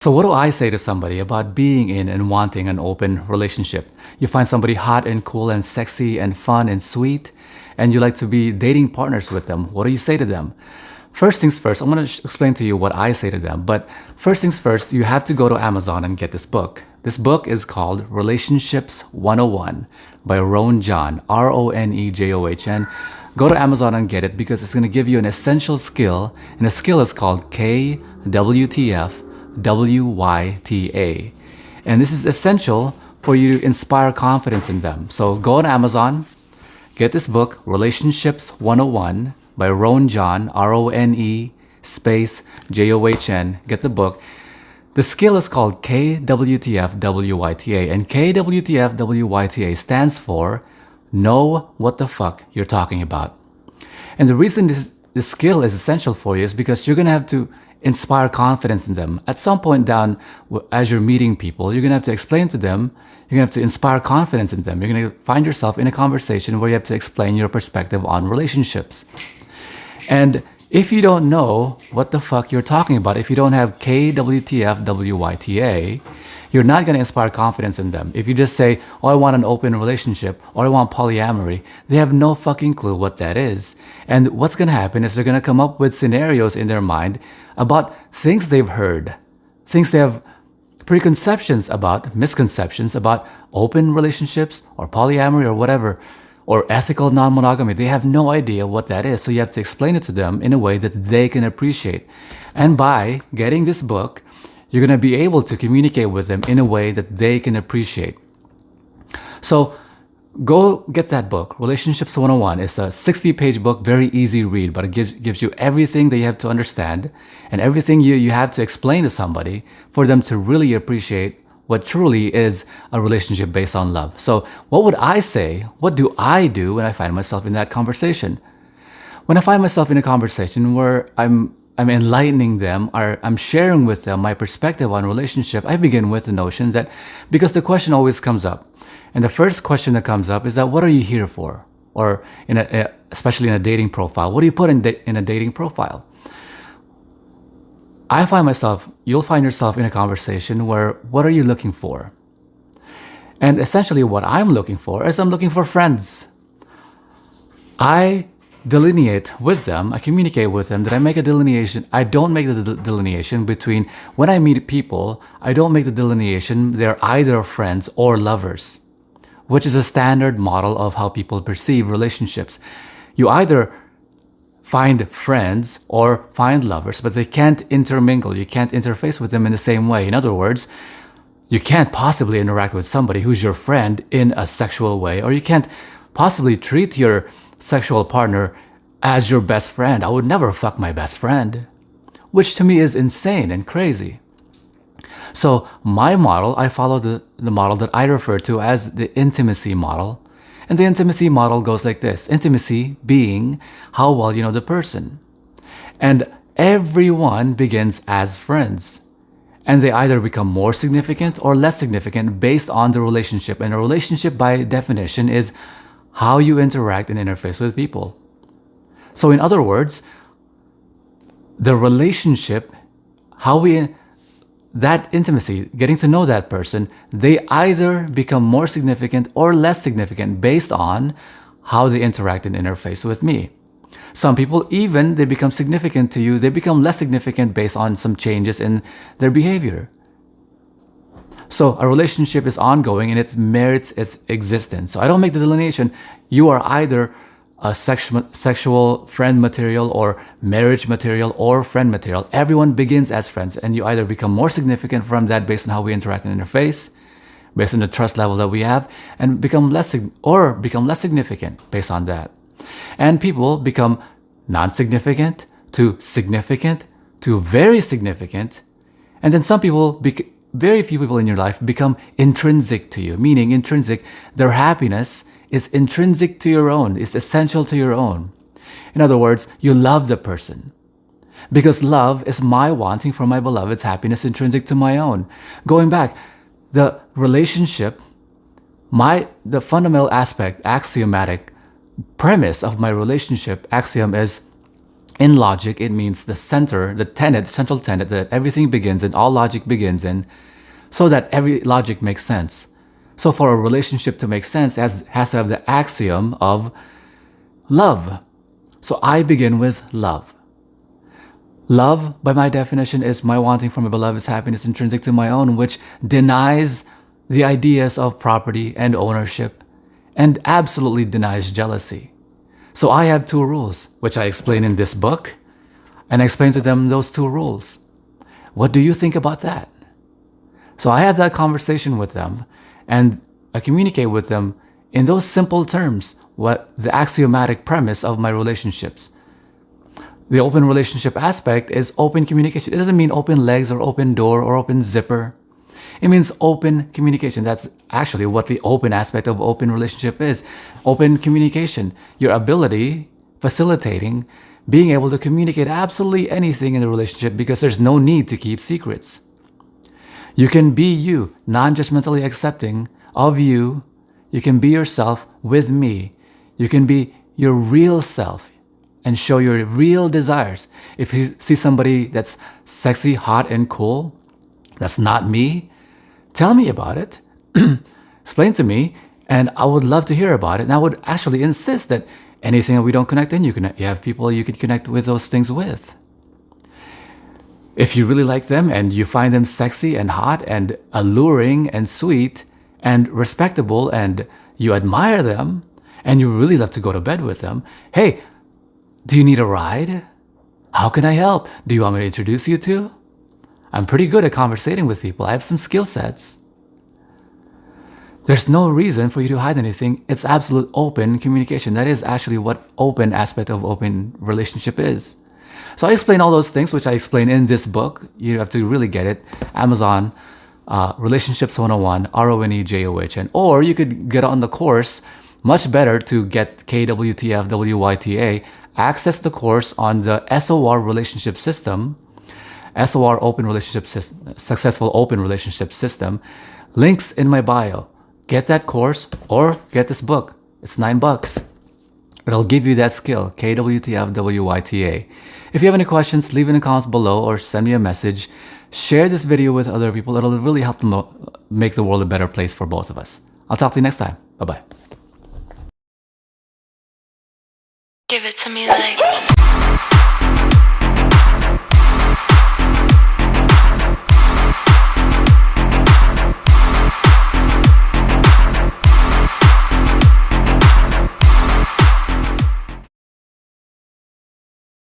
So, what do I say to somebody about being in and wanting an open relationship? You find somebody hot and cool and sexy and fun and sweet, and you like to be dating partners with them. What do you say to them? First things first, I'm going to explain to you what I say to them. But first things first, you have to go to Amazon and get this book. This book is called Relationships 101 by Ron John, Ronejohn. Go to Amazon and get it because it's going to give you an essential skill, and the skill is called KWTF WYTA. And this is essential for you to inspire confidence in them. So go on Amazon, get this book, Relationships 101 by Ron John, Rone space John. Get the book. The skill is called KWTF WYTA, and KWTF WYTA stands for Know What the Fuck You're Talking About. And the reason this skill is essential for you is because you're going to have to inspire confidence in them. At some point down, as you're meeting people, you're going to have to explain to them, you're going to have to inspire confidence in them. You're going to find yourself in a conversation where you have to explain your perspective on relationships. And if you don't know what the fuck you're talking about, if you don't have KWTF WYTA, you're not going to inspire confidence in them. If you just say, oh, I want an open relationship, or I want polyamory, they have no fucking clue what that is. And what's going to happen is they're going to come up with scenarios in their mind about things they've heard, things they have preconceptions about, misconceptions about open relationships or polyamory or whatever, or ethical non-monogamy. They have no idea what that is. So you have to explain it to them in a way that they can appreciate. And by getting this book, you're going to be able to communicate with them in a way that they can appreciate. So go get that book, Relationships 101. It's a 60-page book, very easy read, but it gives you everything that you have to understand and everything you have to explain to somebody for them to really appreciate what truly is a relationship based on love. So what would I say? What do I do when I find myself in that conversation? When I find myself in a conversation where I'm enlightening them, or I'm sharing with them my perspective on relationship, I begin with the notion that, because the question always comes up, and the first question that comes up is that, what are you here for? Or especially in a dating profile, what do you put in a dating profile? You'll find yourself in a conversation where, what are you looking for? And essentially what I'm looking for is I'm looking for friends. I delineate with them, I communicate with them that I make a delineation. I don't make the delineation between, when I meet people, I don't make the delineation they're either friends or lovers, which is a standard model of how people perceive relationships. You either find friends or find lovers, but they can't intermingle. You can't interface with them in the same way. In other words, you can't possibly interact with somebody who's your friend in a sexual way, or you can't possibly treat your sexual partner as your best friend. I would never fuck my best friend, which to me is insane and crazy. So my model, I follow the model that I refer to as the intimacy model. And the intimacy model goes like this. Intimacy being how well you know the person. And everyone begins as friends. And they either become more significant or less significant based on the relationship. And a relationship, by definition, is how you interact and interface with people. So in other words, the relationship, that intimacy, getting to know that person, they either become more significant or less significant based on how they interact and interface with me. Some people, even they become significant to you, they become less significant based on some changes in their behavior. So a relationship is ongoing and it merits its existence. So I don't make the delineation. You are either a sexual friend material or marriage material or friend material. Everyone begins as friends, and you either become more significant from that based on how we interact and interface, based on the trust level that we have, and become less significant based on that. And people become non-significant to significant to very significant, and then some people very few people in your life become intrinsic to you, meaning intrinsic, their happiness is intrinsic to your own, is essential to your own. In other words, you love the person. Because love is my wanting for my beloved's happiness intrinsic to my own. Going back, the relationship, the fundamental aspect, axiomatic premise of my relationship axiom is, In logic, it means the center, the tenet, central tenet that everything begins in, all logic begins in, so that every logic makes sense. So for a relationship to make sense, it has to have the axiom of love. So I begin with love. Love, by my definition, is my wanting for my beloved's happiness intrinsic to my own, which denies the ideas of property and ownership and absolutely denies jealousy. So I have two rules, which I explain in this book, and I explain to them those two rules. What do you think about that? So I have that conversation with them, and I communicate with them in those simple terms, what the axiomatic premise of my relationships. The open relationship aspect is open communication. It doesn't mean open legs or open door or open zipper. It means open communication. That's actually what the open aspect of open relationship is. Open communication. Your ability, facilitating, being able to communicate absolutely anything in the relationship because there's no need to keep secrets. You can be you, non-judgmentally accepting of you. You can be yourself with me. You can be your real self and show your real desires. If you see somebody that's sexy, hot, and cool, that's not me, tell me about it. Explain to me, and I would love to hear about it. And I would actually insist that anything that we don't connect in, you have people you could connect with those things with. If you really like them and you find them sexy and hot and alluring and sweet and respectable and you admire them and you really love to go to bed with them, hey, do you need a ride? How can I help? Do you want me to introduce you to? I'm pretty good at conversating with people. I have some skill sets. There's no reason for you to hide anything. It's absolute open communication. That is actually what open aspect of open relationship is. So I explain all those things, which I explain in this book. You have to really get it. Amazon, Relationships 101, RONEJOHN. Or you could get on the course. Much better to get KWTFWYTA. Access the course on the SOR relationship system. SOR Open Relationship System, Successful Open Relationship System. Links in my bio. Get that course or get this book. It's $9. It'll give you that skill, KWTFWYTA. If you have any questions, leave in the comments below or send me a message. Share this video with other people. It'll really help them make the world a better place for both of us. I'll talk to you next time. Bye-bye. Give it to me like